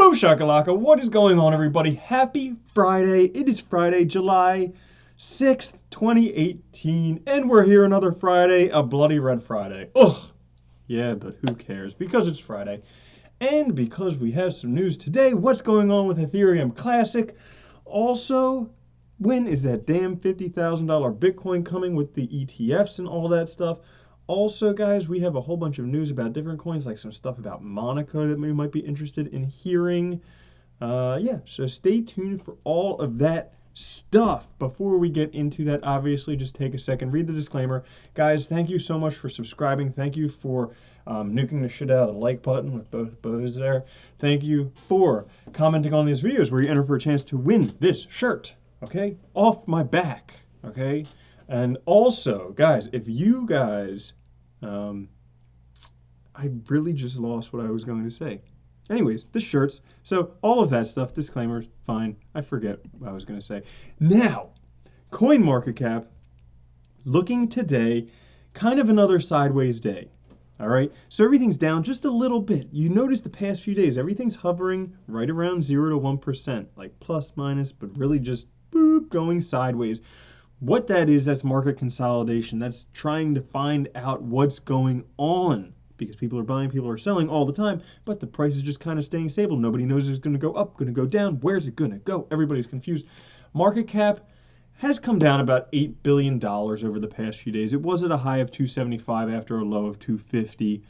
Boom shakalaka, what is going on, everybody? Happy Friday. It is Friday, July 6th, 2018, and we're here another Friday, a bloody red Friday. Ugh. Yeah, but who cares? Because it's Friday. And because we have some news today, what's going on with Ethereum Classic? Also, when is that damn $50,000 Bitcoin coming with the ETFs and all that stuff? Also, guys, we have a whole bunch of news about different coins, like some stuff about Monaco that we might be interested in hearing. Yeah, so stay tuned for all of that stuff. Before we get into that, obviously, just take a second, read the disclaimer. Guys, thank you so much for subscribing. Thank you for nuking the shit out of the like button with both bows there. Thank you for commenting on these videos where you enter for a chance to win this shirt, okay? Off my back, okay? And also, guys, if you guys, I really just lost what I was going to say. Anyways, the shirts. So all of that stuff, disclaimers, fine. I forget what I was going to say. Now, CoinMarketCap, looking today, kind of another sideways day. All right, so everything's down just a little bit. You notice the past few days, everything's hovering right around 0 to 1%, like plus, minus, but really just boop, going sideways. What that is, that's market consolidation. That's trying to find out what's going on because people are buying, people are selling all the time, but the price is just kind of staying stable. Nobody knows if it's going to go up, going to go down. Where's it going to go? Everybody's confused. Market cap has come down about $8 billion over the past few days. It was at a high of 275 after a low of 250.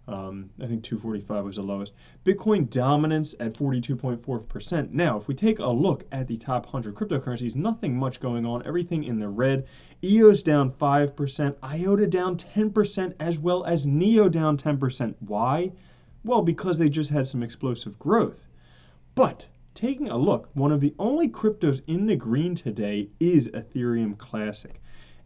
I think 245 was the lowest. Bitcoin dominance at 42.4%. Now, if we take a look at the top 100 cryptocurrencies, nothing much going on. Everything in the red. EOS down 5%, IOTA down 10%, as well as NEO down 10%. Why? Well, because they just had some explosive growth. But taking a look, one of the only cryptos in the green today is Ethereum Classic.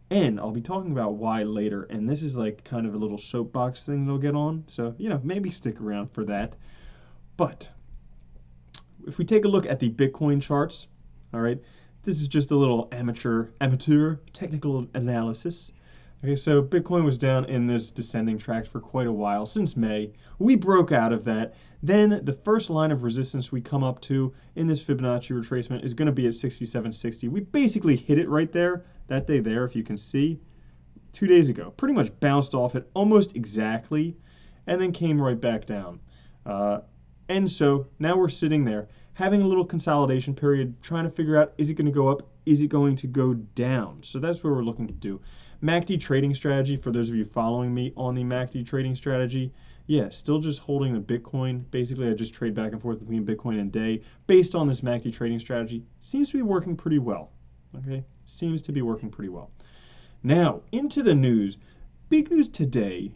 And I'll be talking about why later, and this is like kind of a little soapbox thing they'll get on, so, maybe stick around for that. But if we take a look at the Bitcoin charts, all right, this is just a little amateur technical analysis. Okay, so Bitcoin was down in this descending track for quite a while, since May. We broke out of that. Then the first line of resistance we come up to in this Fibonacci retracement is going to be at 67.60. We basically hit it right there, that day there, if you can see, 2 days ago. Pretty much bounced off it almost exactly, and then came right back down. And so now we're sitting there, having a little consolidation period, trying to figure out, is it going to go up? Is it going to go down? So that's what we're looking to do. MACD trading strategy, for those of you following me on the MACD trading strategy, yeah, still just holding the Bitcoin. Basically, I just trade back and forth between Bitcoin and day based on this MACD trading strategy. Seems to be working pretty well, okay? Seems to be working pretty well. Now, into the news. Big news today.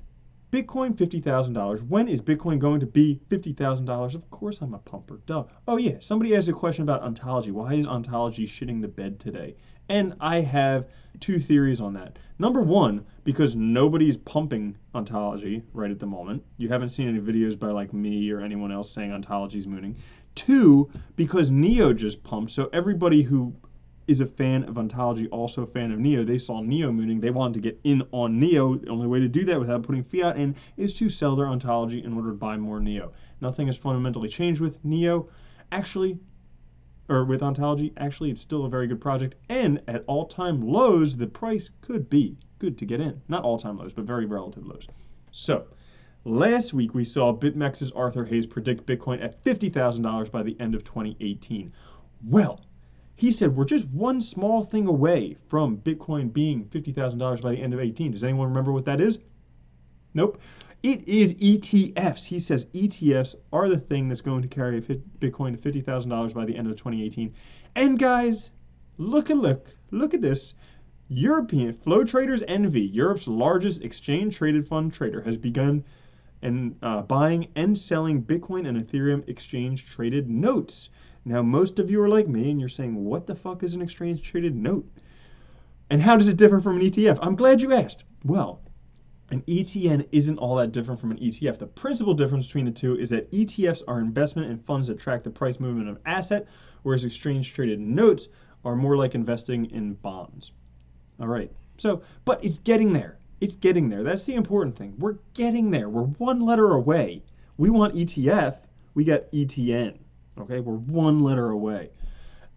Bitcoin, $50,000. When is Bitcoin going to be $50,000? Of course I'm a pumper, duh. Oh yeah, somebody asked a question about ontology. Why is ontology shitting the bed today? And I have two theories on that. Number one, because nobody's pumping ontology right at the moment. You haven't seen any videos by like me or anyone else saying ontology's mooning. Two, because NEO just pumped, so everybody who is a fan of ontology, also a fan of NEO. They saw NEO mooning. They wanted to get in on NEO. The only way to do that without putting fiat in is to sell their ontology in order to buy more NEO. Nothing has fundamentally changed with NEO. Actually, or with ontology, actually, it's still a very good project. And at all-time lows, the price could be good to get in. Not all-time lows, but very relative lows. So, last week we saw BitMEX's Arthur Hayes predict Bitcoin at $50,000 by the end of 2018. Well, he said we're just one small thing away from Bitcoin being $50,000 by the end of 2018. Does anyone remember what that is? Nope. It is ETFs. He says ETFs are the thing that's going to carry Bitcoin to $50,000 by the end of 2018. And guys, look at this. European Flow Traders Envy, Europe's largest exchange-traded fund trader, has begun buying and selling Bitcoin and Ethereum exchange-traded notes. Now, most of you are like me, and you're saying, what the fuck is an exchange-traded note? And how does it differ from an ETF? I'm glad you asked. Well, an ETN isn't all that different from an ETF. The principal difference between the two is that ETFs are investment in funds that track the price movement of asset, whereas exchange-traded notes are more like investing in bonds. All right. So, but it's getting there. It's getting there. That's the important thing. We're getting there. We're one letter away. We want ETF. We got ETN. Okay, we're one letter away.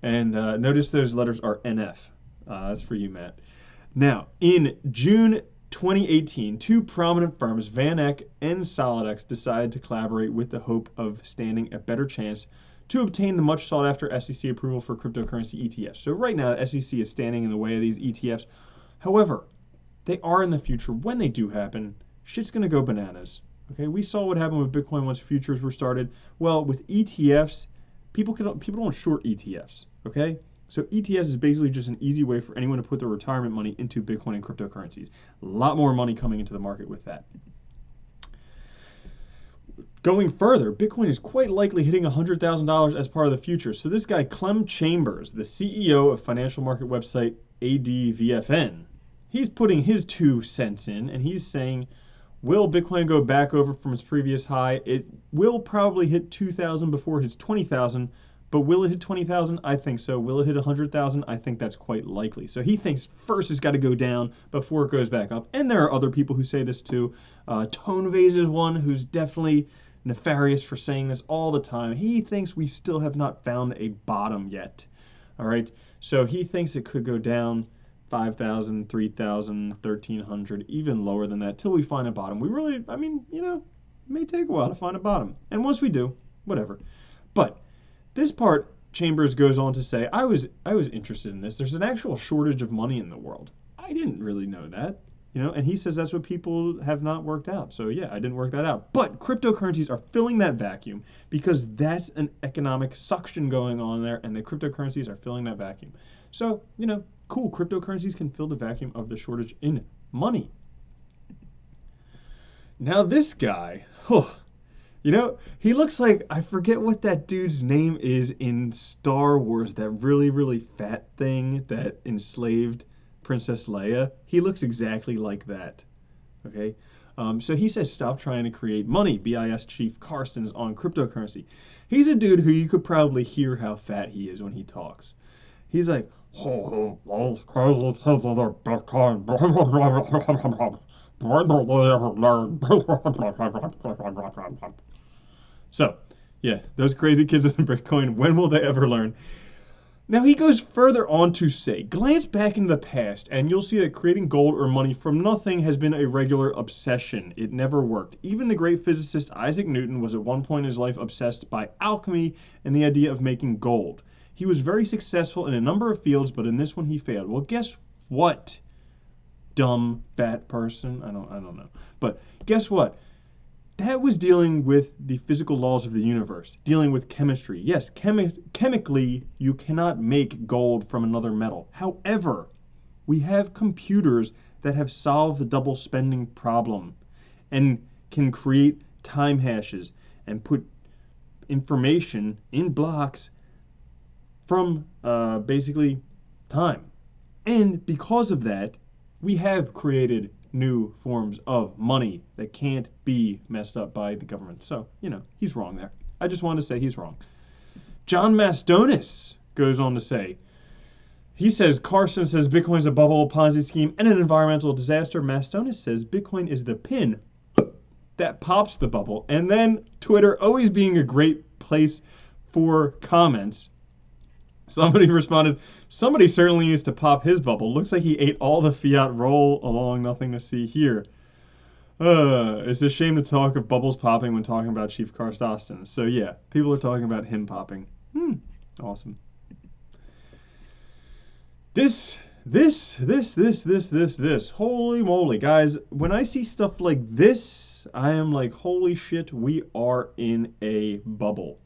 And notice those letters are NF. That's for you, Matt. Now, in June 2018, two prominent firms, Van Eck and Solidex, decided to collaborate with the hope of standing a better chance to obtain the much sought-after SEC approval for cryptocurrency ETFs. So right now, the SEC is standing in the way of these ETFs. However, they are in the future. When they do happen, shit's going to go bananas. Okay, we saw what happened with Bitcoin once futures were started. Well, with ETFs, people don't short ETFs. Okay, so ETFs is basically just an easy way for anyone to put their retirement money into Bitcoin and cryptocurrencies. A lot more money coming into the market with that. Going further, Bitcoin is quite likely hitting $100,000 as part of the future. So this guy, Clem Chambers, the CEO of financial market website ADVFN, he's putting his 2 cents in, and he's saying, will Bitcoin go back over from its previous high? It will probably hit 2,000 before it hits 20,000, but will it hit 20,000? I think so. Will it hit 100,000? I think that's quite likely. So he thinks first it's got to go down before it goes back up. And there are other people who say this too. Tonevase is one who's definitely nefarious for saying this all the time. He thinks we still have not found a bottom yet. All right. So he thinks it could go down 5,000, 3,000, 1,300, even lower than that till we find a bottom. We really, it may take a while to find a bottom. And once we do, whatever. But this part, Chambers goes on to say, I was interested in this. There's an actual shortage of money in the world. I didn't really know that. And he says that's what people have not worked out. So yeah, I didn't work that out. But cryptocurrencies are filling that vacuum because that's an economic suction going on there, and the cryptocurrencies are filling that vacuum. So, cool, cryptocurrencies can fill the vacuum of the shortage in money. Now this guy, he looks like, I forget what that dude's name is in Star Wars, that really, really fat thing that enslaved Princess Leia. He looks exactly like that. Okay, so he says stop trying to create money. BIS Chief Carstens on cryptocurrency. He's a dude who you could probably hear how fat he is when he talks. He's like, so yeah, those crazy kids with Bitcoin, when will they ever learn? Now he goes further on to say, glance back into the past and you'll see that creating gold or money from nothing has been a regular obsession. It never worked. Even the great physicist Isaac Newton was at one point in his life obsessed by alchemy and the idea of making gold. He was very successful in a number of fields, but in this one he failed. Well, guess what, dumb fat person? I don't know. But guess what? That was dealing with the physical laws of the universe, dealing with chemistry. Yes, chemically, you cannot make gold from another metal. However, we have computers that have solved the double spending problem and can create time hashes and put information in blocks from basically time. And because of that, we have created new forms of money that can't be messed up by the government. So, he's wrong there. I just wanted to say he's wrong. John Matonis goes on to say, he says, Carson says Bitcoin's a bubble, a Ponzi scheme, and an environmental disaster. Matonis says Bitcoin is the pin that pops the bubble. And then Twitter, always being a great place for comments, somebody responded, somebody certainly needs to pop his bubble. Looks like he ate all the fiat roll along, nothing to see here. It's a shame to talk of bubbles popping when talking about Chief Carstens. So yeah, people are talking about him popping. Awesome. This. Holy moly, guys. When I see stuff like this, I am like, holy shit, we are in a bubble.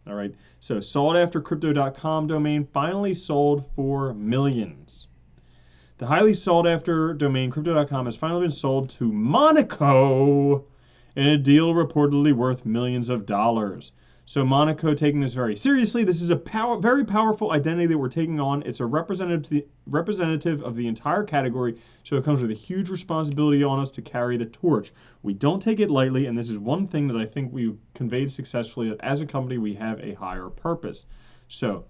All right, so sought after Crypto.com domain finally sold for millions. The highly sought after domain Crypto.com has finally been sold to Monaco in a deal reportedly worth millions of dollars. So Monaco taking this very seriously. This is a very powerful identity that we're taking on. It's a representative of the entire category, so it comes with a huge responsibility on us to carry the torch. We don't take it lightly, and this is one thing that I think we conveyed successfully, that as a company we have a higher purpose. So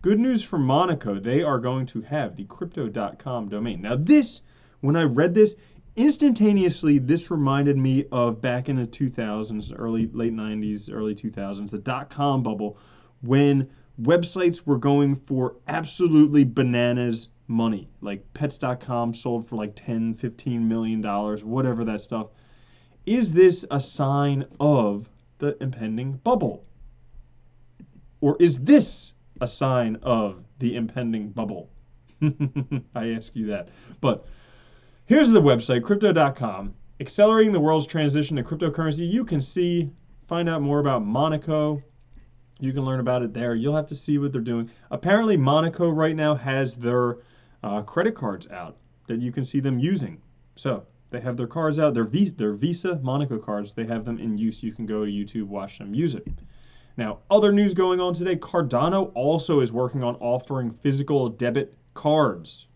good news for Monaco. They are going to have the Crypto.com domain. Now this, when I read this, instantaneously, this reminded me of back in the 2000s, late 90s, early 2000s, the dot-com bubble, when websites were going for absolutely bananas money, like pets.com sold for like $10, $15 million, whatever that stuff. Is this a sign of the impending bubble? Or is this a sign of the impending bubble? I ask you that. But here's the website, crypto.com, accelerating the world's transition to cryptocurrency. You can find out more about Monaco. You can learn about it there. You'll have to see what they're doing. Apparently, Monaco right now has their credit cards out that you can see them using. So they have their cards out, their Visa Monaco cards. They have them in use. You can go to YouTube, watch them use it. Now, other news going on today, Cardano also is working on offering physical debit cards.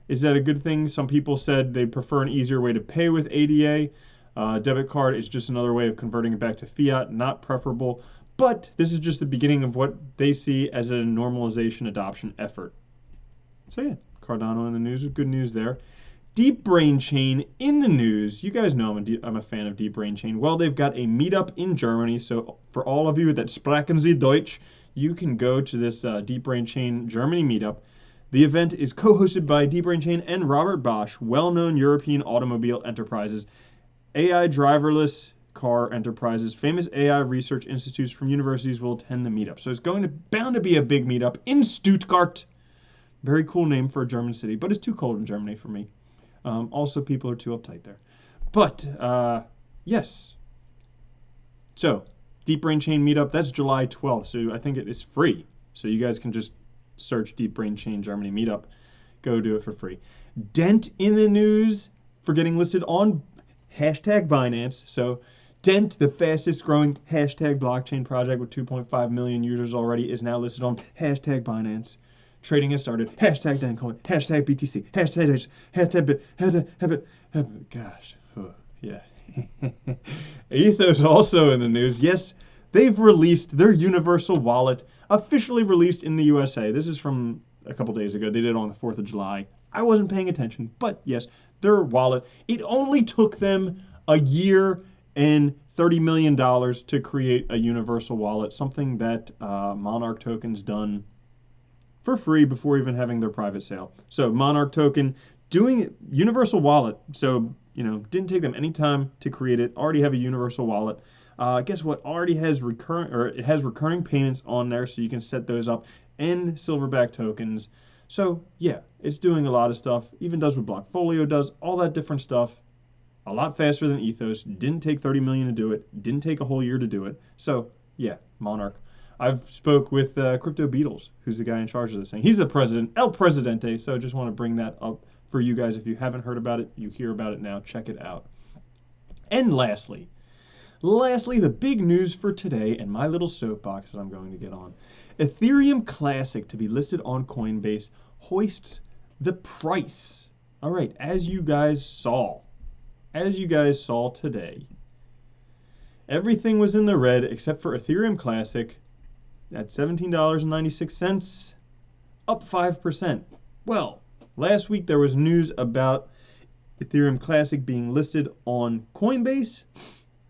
Is that a good thing? Some people said they prefer an easier way to pay with ADA. Debit card is just another way of converting it back to fiat, not preferable. But this is just the beginning of what they see as a normalization adoption effort. So yeah, Cardano in the news, good news there. DeepBrain Chain in the news. You guys know I'm a fan of DeepBrain Chain. Well, they've got a meetup in Germany. So for all of you that sprechen Sie Deutsch, you can go to this DeepBrain Chain Germany Meetup. The event is co-hosted by DeepBrain Chain and Robert Bosch, well-known European automobile enterprises, AI driverless car enterprises, famous AI research institutes from universities will attend the meetup. So it's bound to be a big meetup in Stuttgart. Very cool name for a German city, but it's too cold in Germany for me. Also, people are too uptight there. But, yes. So, DeepBrain Chain Meetup, that's July 12th. So I think it is free. So you guys can just search DeepBrain Chain Germany Meetup. Go do it for free. DENT in the news for getting listed on hashtag Binance. So DENT, the fastest growing hashtag blockchain project with 2.5 million users already, is now listed on hashtag Binance. Trading has started. Hashtag DENTcoin. Hashtag BTC. Hashtag gosh. Oh, yeah. Ethos also in the news. Yes, they've released their universal wallet, officially released in the USA. This is from a couple days ago. They did it on the 4th of July. I wasn't paying attention, but yes, their wallet. It only took them a year and $30 million to create a universal wallet, something that Monarch token's done for free before even having their private sale. So Monarch token doing universal wallet. So, didn't take them any time to create it. Already have a universal wallet. Guess what? Already has recurring payments on there, so you can set those up, and silverback tokens. So yeah, it's doing a lot of stuff. Even does what Blockfolio does, all that different stuff. A lot faster than Ethos. Didn't take 30 million to do it. Didn't take a whole year to do it. So yeah, Monarch. I've spoke with Crypto Beatles, who's the guy in charge of this thing. He's the president, El Presidente. So just want to bring that up for you guys. If you haven't heard about it, you hear about it now. Check it out. And lastly, the big news for today, and my little soapbox that I'm going to get on. Ethereum Classic, to be listed on Coinbase, hoists the price. All right, as you guys saw today, everything was in the red except for Ethereum Classic at $17.96, up 5%. Well, last week there was news about Ethereum Classic being listed on Coinbase.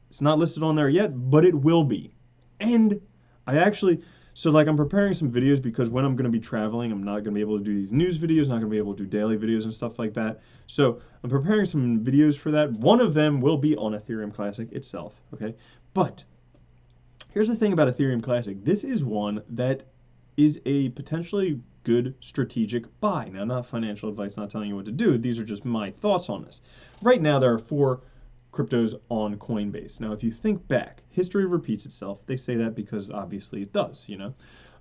It's not listed on there yet, but it will be. And I'm preparing some videos because when I'm going to be traveling, I'm not going to be able to do these news videos, not going to be able to do daily videos and stuff like that. So I'm preparing some videos for that. One of them will be on Ethereum Classic itself, okay? But here's the thing about Ethereum Classic. This is one that is a potentially good strategic buy. Now, not financial advice, not telling you what to do. These are just my thoughts on this. Right now, there are 4 cryptos on Coinbase. Now, if you think back, history repeats itself. They say that because obviously it does,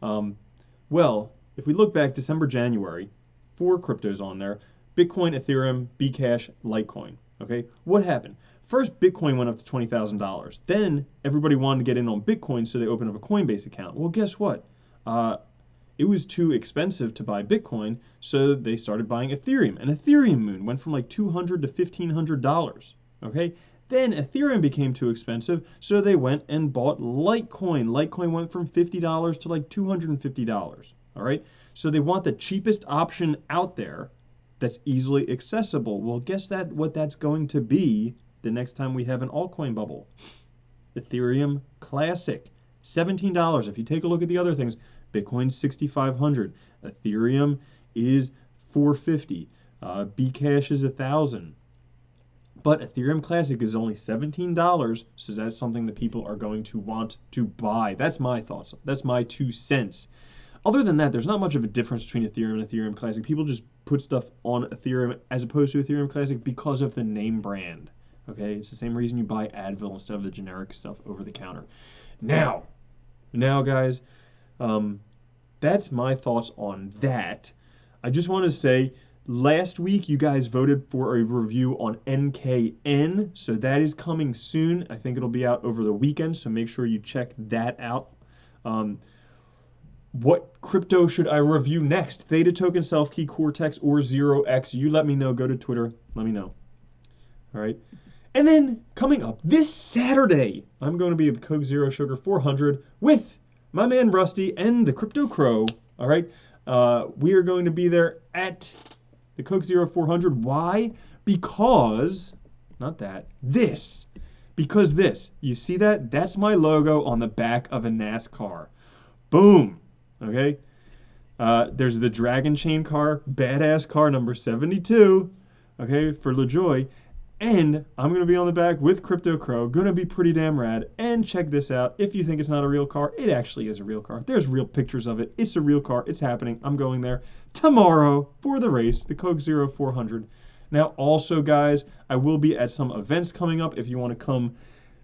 Well, if we look back December, January, 4 cryptos on there: Bitcoin, Ethereum, Bcash, Litecoin. Okay, what happened? First, Bitcoin went up to $20,000. Then everybody wanted to get in on Bitcoin, so they opened up a Coinbase account. Well, guess what? It was too expensive to buy Bitcoin, so they started buying Ethereum. And Ethereum Moon went from like $200 to $1,500. Okay, then Ethereum became too expensive, so they went and bought Litecoin. Litecoin went from $50 to like $250. All right, so they want the cheapest option out there that's easily accessible. Well, guess what that's going to be the next time we have an altcoin bubble? Ethereum Classic. $17. If you take a look at the other things, Bitcoin's 6,500, Ethereum is 450, Bcash is 1,000. But Ethereum Classic is only $17, so that's something that people are going to want to buy. That's my thoughts. That's my 2 cents. Other than that, there's not much of a difference between Ethereum and Ethereum Classic. People just put stuff on Ethereum as opposed to Ethereum Classic because of the name brand. Okay, it's the same reason you buy Advil instead of the generic stuff over the counter. Now guys, that's my thoughts on that. I just want to say, last week you guys voted for a review on NKN, so that is coming soon. I think it'll be out over the weekend, so make sure you check that out. What crypto should I review next? Theta Token, Self-Key, Cortex, or 0x? You let me know. Go to Twitter. Let me know. All right. And then, coming up this Saturday, I'm going to be at the Coke Zero Sugar 400 with my man Rusty and the Crypto Crow. All right. We are going to be there at the Coke Zero 400. Why? Because, not that, this. Because this. You see that? That's my logo on the back of a NASCAR. Boom. Okay. There's the Dragon Chain car, badass car number 72. Okay, for LaJoy. And I'm going to be on the back with Crypto Crow. Going to be pretty damn rad. And check this out. If you think it's not a real car, it actually is a real car. There's real pictures of it. It's a real car. It's happening. I'm going there tomorrow for the race, the Coke Zero 400. Now, also, guys, I will be at some events coming up. If you want to come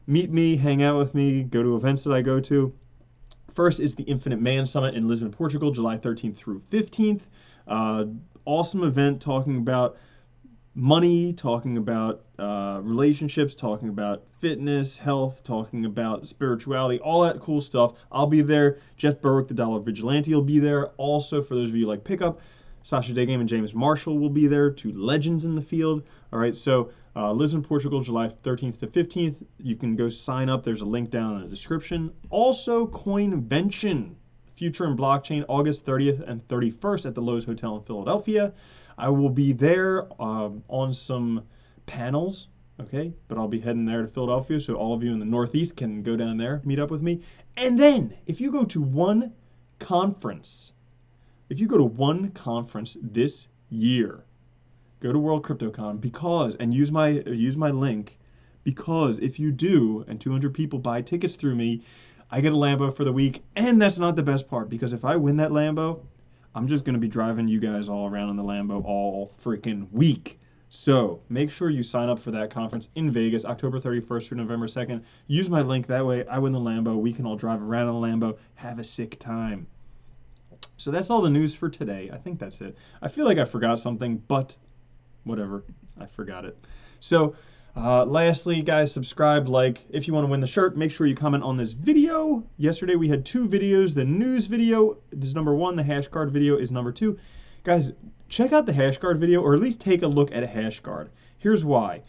meet me, hang out with me, go to events that I go to. First is the Infinite Man Summit in Lisbon, Portugal, July 13th through 15th. Awesome event talking about money, talking about relationships, talking about fitness, health, talking about spirituality, all that cool stuff. I'll be there. Jeff Berwick, the Dollar Vigilante, will be there. Also, for those of you who like pickup, Sasha Degame and James Marshall will be there, 2 legends in the field. All right, so Lisbon, Portugal, July 13th to 15th. You can go sign up. There's a link down in the description. Also, Coinvention, Future and Blockchain, August 30th and 31st at the Lowe's Hotel in Philadelphia. I will be there on some panels, okay? But I'll be heading there to Philadelphia, so all of you in the Northeast can go down there, meet up with me. And then, if you go to one conference this year, go to World Cryptocom and use my link, because if you do and 200 people buy tickets through me, I get a Lambo for the week. And that's not the best part, because if I win that Lambo, I'm just going to be driving you guys all around in the Lambo all freaking week. So make sure you sign up for that conference in Vegas, October 31st through November 2nd. Use my link. That way I win the Lambo. We can all drive around in the Lambo, have a sick time. So that's all the news for today. I think that's it. I feel like I forgot something, but whatever. I forgot it. So lastly, guys, subscribe, like. If you want to win the shirt, make sure you comment on this video. Yesterday we had 2 videos. The news video is number 1. The hash card video is number 2. Guys, check out the hash card video, or at least take a look at a hash card. Here's why.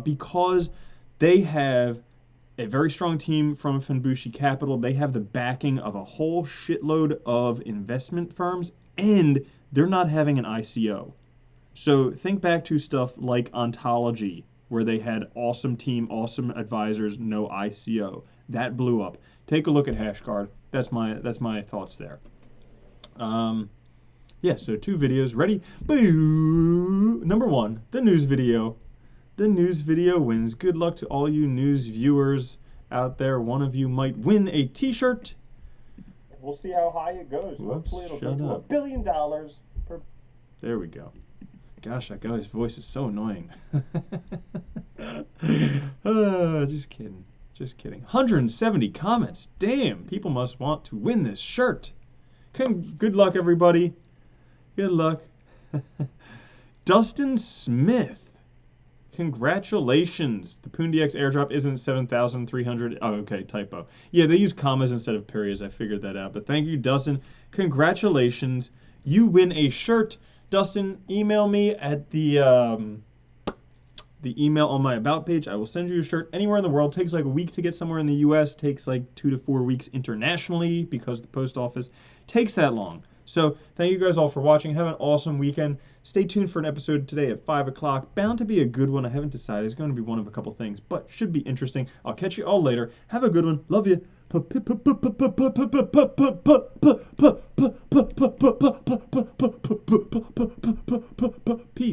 Because they have a very strong team from Fenbushi Capital. They have the backing of a whole shitload of investment firms, and they're not having an ICO. So think back to stuff like Ontology, where they had awesome team, awesome advisors, no ICO. That blew up. Take a look at HashCard. That's my thoughts there. Yeah, so 2 videos ready. Boo! Number 1, the news video. The news video wins. Good luck to all you news viewers out there. One of you might win a t-shirt. We'll see how high it goes. Whoops, hopefully it'll shut get to up. $1 billion per. There we go. Gosh, that guy's voice is so annoying. Just kidding. Just kidding. 170 comments. Damn, people must want to win this shirt. Good luck, everybody. Good luck. Dustin Smith. Congratulations. The PoonDX airdrop isn't 7,300. Oh, okay, typo. Yeah, they use commas instead of periods. I figured that out. But thank you, Dustin. Congratulations. You win a shirt. Dustin, email me at the email on my About page. I will send you a shirt anywhere in the world. Takes like a week to get somewhere in the U.S. Takes like 2 to 4 weeks internationally because the post office takes that long. So thank you guys all for watching. Have an awesome weekend. Stay tuned for an episode today at 5 o'clock. Bound to be a good one. I haven't decided. It's going to be one of a couple things, but should be interesting. I'll catch you all later. Have a good one. Love you. Peace.